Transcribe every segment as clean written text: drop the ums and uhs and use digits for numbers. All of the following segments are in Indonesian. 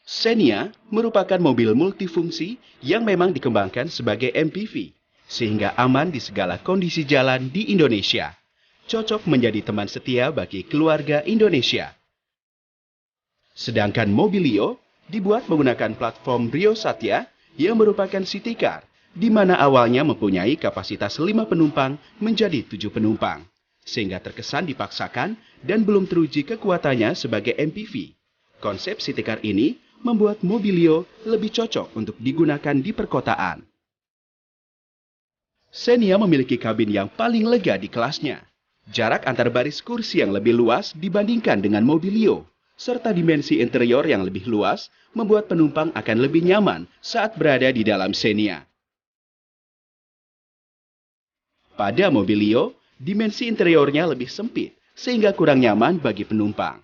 Xenia merupakan mobil multifungsi yang memang dikembangkan sebagai MPV, sehingga aman di segala kondisi jalan di Indonesia. Cocok menjadi teman setia bagi keluarga Indonesia. Sedangkan Mobilio dibuat menggunakan platform Brio Satya yang merupakan city car, di mana awalnya mempunyai kapasitas 5 penumpang menjadi 7 penumpang, sehingga terkesan dipaksakan dan belum teruji kekuatannya sebagai MPV. Konsep city car ini membuat Mobilio lebih cocok untuk digunakan di perkotaan. Xenia memiliki kabin yang paling lega di kelasnya. Jarak antar baris kursi yang lebih luas dibandingkan dengan Mobilio, serta dimensi interior yang lebih luas membuat penumpang akan lebih nyaman saat berada di dalam Xenia. Pada Mobilio, dimensi interiornya lebih sempit sehingga kurang nyaman bagi penumpang.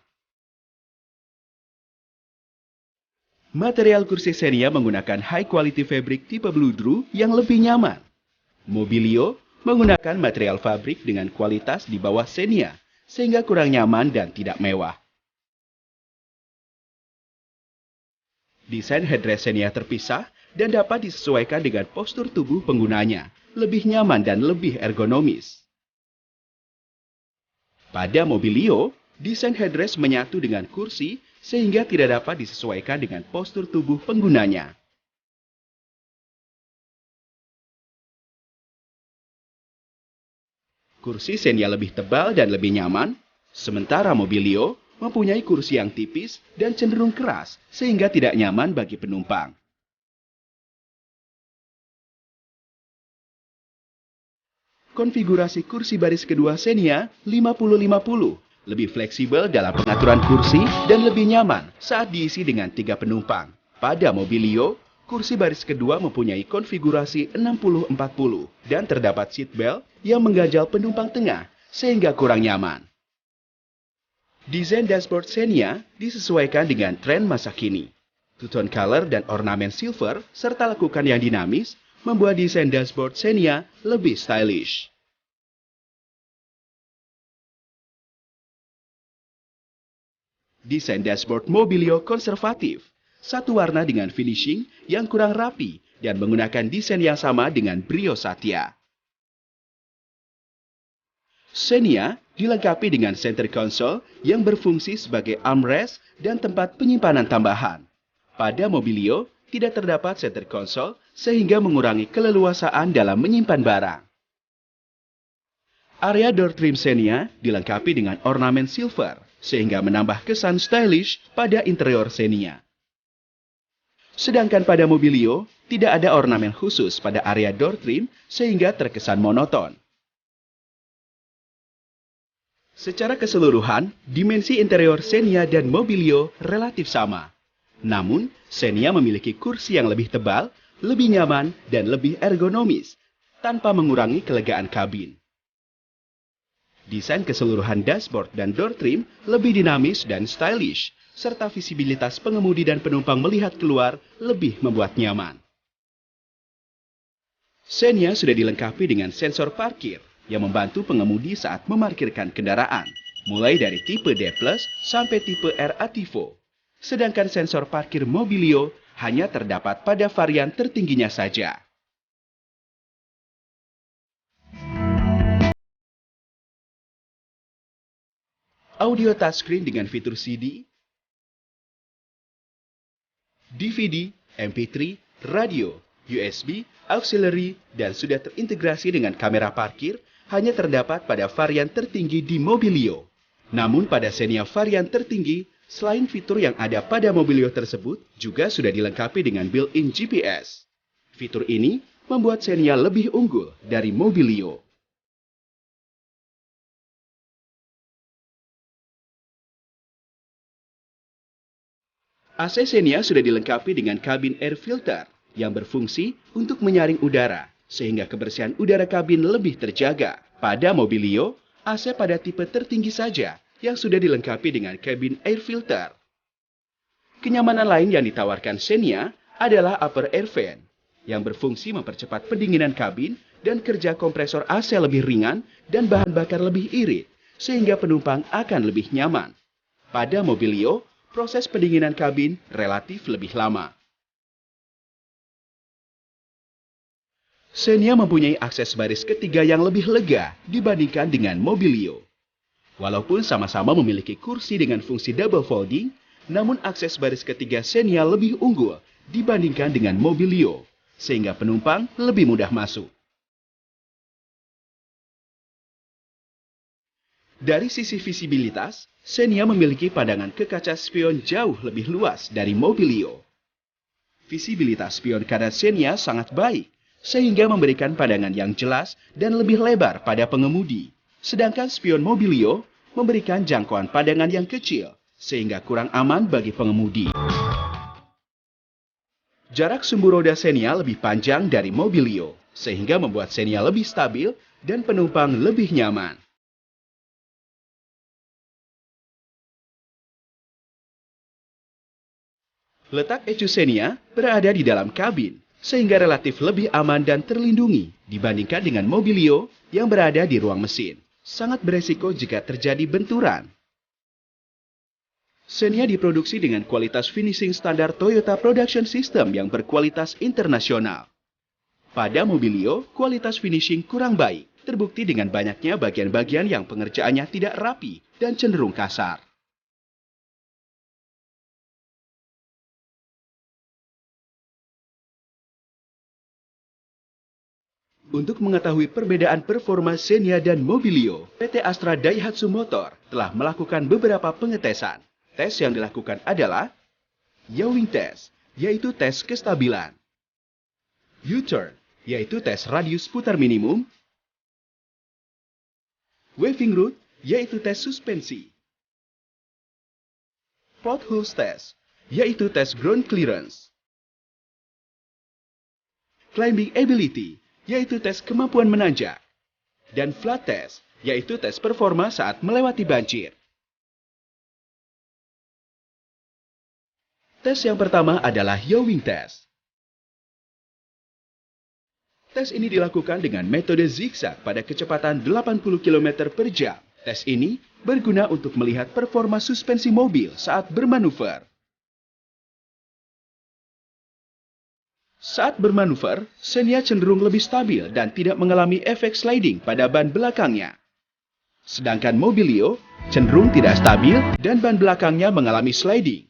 Material kursi Xenia menggunakan high quality fabric tipe Bluedroo yang lebih nyaman. Mobilio menggunakan material fabrik dengan kualitas di bawah Xenia, sehingga kurang nyaman dan tidak mewah. Desain headrest Xenia terpisah dan dapat disesuaikan dengan postur tubuh penggunanya, lebih nyaman dan lebih ergonomis. Pada Mobilio, desain headrest menyatu dengan kursi sehingga tidak dapat disesuaikan dengan postur tubuh penggunanya. Kursi Xenia lebih tebal dan lebih nyaman, sementara Mobilio mempunyai kursi yang tipis dan cenderung keras sehingga tidak nyaman bagi penumpang. Konfigurasi kursi baris kedua Xenia 50-50 lebih fleksibel dalam pengaturan kursi dan lebih nyaman saat diisi dengan 3 penumpang. Pada Mobilio, kursi baris kedua mempunyai konfigurasi 60-40 dan terdapat seat belt yang mengganjal penumpang tengah sehingga kurang nyaman. Desain dashboard Xenia disesuaikan dengan tren masa kini. Two-tone color dan ornamen silver serta lekukan yang dinamis membuat desain dashboard Xenia lebih stylish. Desain dashboard Mobilio konservatif, satu warna dengan finishing yang kurang rapi dan menggunakan desain yang sama dengan Brio Satya. Xenia dilengkapi dengan center console yang berfungsi sebagai armrest dan tempat penyimpanan tambahan. Pada Mobilio, tidak terdapat center console sehingga mengurangi keleluasaan dalam menyimpan barang. Area door trim Xenia dilengkapi dengan ornamen silver, sehingga menambah kesan stylish pada interior Xenia. Sedangkan pada Mobilio, tidak ada ornamen khusus pada area door trim sehingga terkesan monoton. Secara keseluruhan, dimensi interior Xenia dan Mobilio relatif sama. Namun, Xenia memiliki kursi yang lebih tebal, lebih nyaman, dan lebih ergonomis, tanpa mengurangi kelegaan kabin. Desain keseluruhan dashboard dan door trim lebih dinamis dan stylish, serta visibilitas pengemudi dan penumpang melihat keluar lebih membuat nyaman. Xenia sudah dilengkapi dengan sensor parkir yang membantu pengemudi saat memarkirkan kendaraan, mulai dari tipe D+ sampai tipe R Ativo. Sedangkan sensor parkir Mobilio hanya terdapat pada varian tertingginya saja. Audio touchscreen dengan fitur CD, DVD, MP3, radio, USB, auxiliary, dan sudah terintegrasi dengan kamera parkir hanya terdapat pada varian tertinggi di Mobilio. Namun pada Xenia varian tertinggi, selain fitur yang ada pada Mobilio tersebut, juga sudah dilengkapi dengan built-in GPS. Fitur ini membuat Xenia lebih unggul dari Mobilio. AC Xenia sudah dilengkapi dengan kabin air filter yang berfungsi untuk menyaring udara, sehingga kebersihan udara kabin lebih terjaga. Pada Mobilio, AC pada tipe tertinggi saja yang sudah dilengkapi dengan kabin air filter. Kenyamanan lain yang ditawarkan Xenia adalah upper air fan, yang berfungsi mempercepat pendinginan kabin dan kerja kompresor AC lebih ringan dan bahan bakar lebih irit, sehingga penumpang akan lebih nyaman. Pada Mobilio, proses pendinginan kabin relatif lebih lama. Xenia mempunyai akses baris ketiga yang lebih lega dibandingkan dengan Mobilio. Walaupun sama-sama memiliki kursi dengan fungsi double folding, namun akses baris ketiga Xenia lebih unggul dibandingkan dengan Mobilio, sehingga penumpang lebih mudah masuk. Dari sisi visibilitas, Xenia memiliki pandangan ke kaca spion jauh lebih luas dari Mobilio. Visibilitas spion kanan Xenia sangat baik, sehingga memberikan pandangan yang jelas dan lebih lebar pada pengemudi. Sedangkan spion Mobilio memberikan jangkauan pandangan yang kecil, sehingga kurang aman bagi pengemudi. Jarak sumbu roda Xenia lebih panjang dari Mobilio, sehingga membuat Xenia lebih stabil dan penumpang lebih nyaman. Letak ecu Xenia berada di dalam kabin, sehingga relatif lebih aman dan terlindungi dibandingkan dengan Mobilio yang berada di ruang mesin. Sangat beresiko jika terjadi benturan. Xenia diproduksi dengan kualitas finishing standar Toyota Production System yang berkualitas internasional. Pada Mobilio, kualitas finishing kurang baik, terbukti dengan banyaknya bagian-bagian yang pengerjaannya tidak rapi dan cenderung kasar. Untuk mengetahui perbedaan performa Xenia dan Mobilio, PT Astra Daihatsu Motor telah melakukan beberapa pengetesan. Tes yang dilakukan adalah Yawing Test, yaitu tes kestabilan, U-Turn, yaitu tes radius putar minimum, Waving Root, yaitu tes suspensi, Potholes Test, yaitu tes ground clearance, Climbing Ability, yaitu tes kemampuan menanjak, dan Flat Test, yaitu tes performa saat melewati banjir. Tes yang pertama adalah Yawing Test. Tes ini dilakukan dengan metode zigzag pada kecepatan 80 km per jam. Tes ini berguna untuk melihat performa suspensi mobil saat bermanuver. Saat bermanuver, Xenia cenderung lebih stabil dan tidak mengalami efek sliding pada ban belakangnya. Sedangkan Mobilio cenderung tidak stabil dan ban belakangnya mengalami sliding.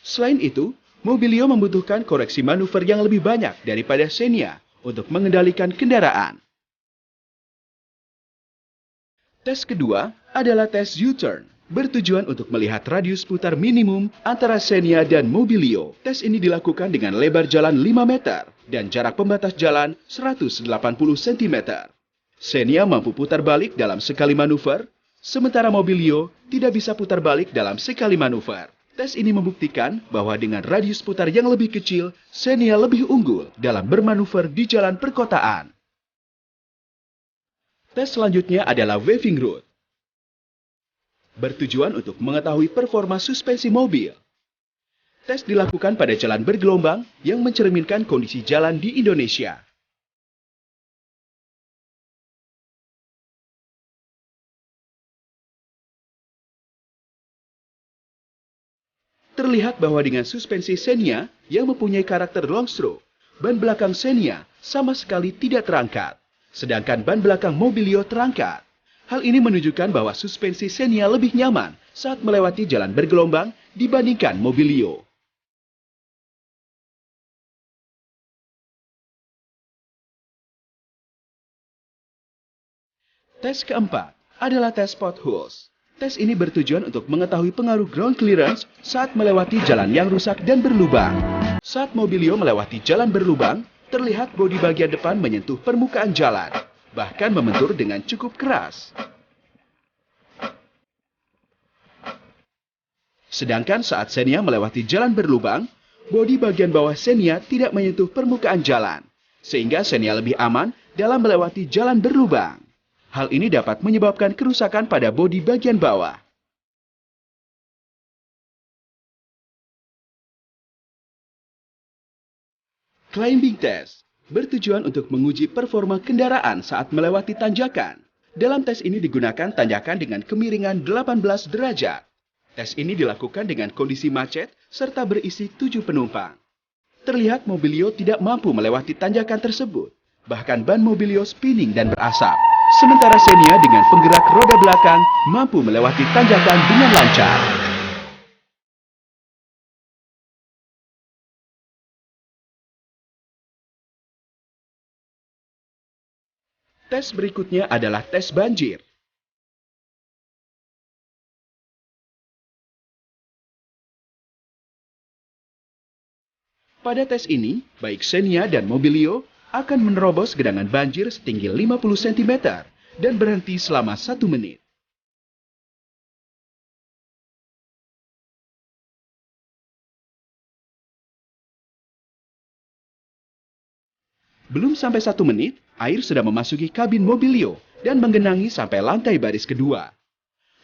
Selain itu, Mobilio membutuhkan koreksi manuver yang lebih banyak daripada Xenia untuk mengendalikan kendaraan. Tes kedua adalah tes U-Turn, bertujuan untuk melihat radius putar minimum antara Xenia dan Mobilio. Tes ini dilakukan dengan lebar jalan 5 meter dan jarak pembatas jalan 180 cm. Xenia mampu putar balik dalam sekali manuver, sementara Mobilio tidak bisa putar balik dalam sekali manuver. Tes ini membuktikan bahwa dengan radius putar yang lebih kecil, Xenia lebih unggul dalam bermanuver di jalan perkotaan. Tes selanjutnya adalah Waving Root, bertujuan untuk mengetahui performa suspensi mobil. Tes dilakukan pada jalan bergelombang yang mencerminkan kondisi jalan di Indonesia. Terlihat bahwa dengan suspensi Xenia yang mempunyai karakter long stroke, ban belakang Xenia sama sekali tidak terangkat, sedangkan ban belakang Mobilio terangkat. Hal ini menunjukkan bahwa suspensi Xenia lebih nyaman saat melewati jalan bergelombang dibandingkan Mobilio. Tes keempat adalah tes potholes. Tes ini bertujuan untuk mengetahui pengaruh ground clearance saat melewati jalan yang rusak dan berlubang. Saat Mobilio melewati jalan berlubang, terlihat bodi bagian depan menyentuh permukaan jalan, bahkan membentur dengan cukup keras. Sedangkan saat Xenia melewati jalan berlubang, bodi bagian bawah Xenia tidak menyentuh permukaan jalan, sehingga Xenia lebih aman dalam melewati jalan berlubang. Hal ini dapat menyebabkan kerusakan pada bodi bagian bawah. Climbing test bertujuan untuk menguji performa kendaraan saat melewati tanjakan. Dalam tes ini digunakan tanjakan dengan kemiringan 18 derajat. Tes ini dilakukan dengan kondisi macet serta berisi 7 penumpang. Terlihat Mobilio tidak mampu melewati tanjakan tersebut. Bahkan ban Mobilio spinning dan berasap. Sementara Xenia dengan penggerak roda belakang mampu melewati tanjakan dengan lancar. Tes berikutnya adalah tes banjir. Pada tes ini, baik Xenia dan Mobilio akan menerobos genangan banjir setinggi 50 cm dan berhenti selama 1 menit. Belum sampai 1 menit, air sudah memasuki kabin Mobilio dan menggenangi sampai lantai baris kedua.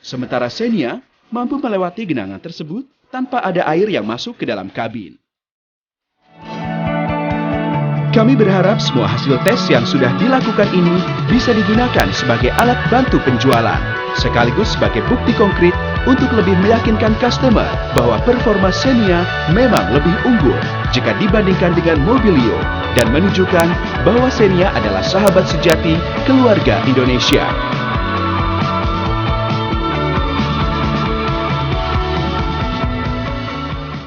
Sementara Xenia mampu melewati genangan tersebut tanpa ada air yang masuk ke dalam kabin. Kami berharap semua hasil tes yang sudah dilakukan ini bisa digunakan sebagai alat bantu penjualan, sekaligus sebagai bukti konkret untuk lebih meyakinkan customer bahwa performa Xenia memang lebih unggul jika dibandingkan dengan Mobilio dan menunjukkan bahwa Xenia adalah sahabat sejati keluarga Indonesia.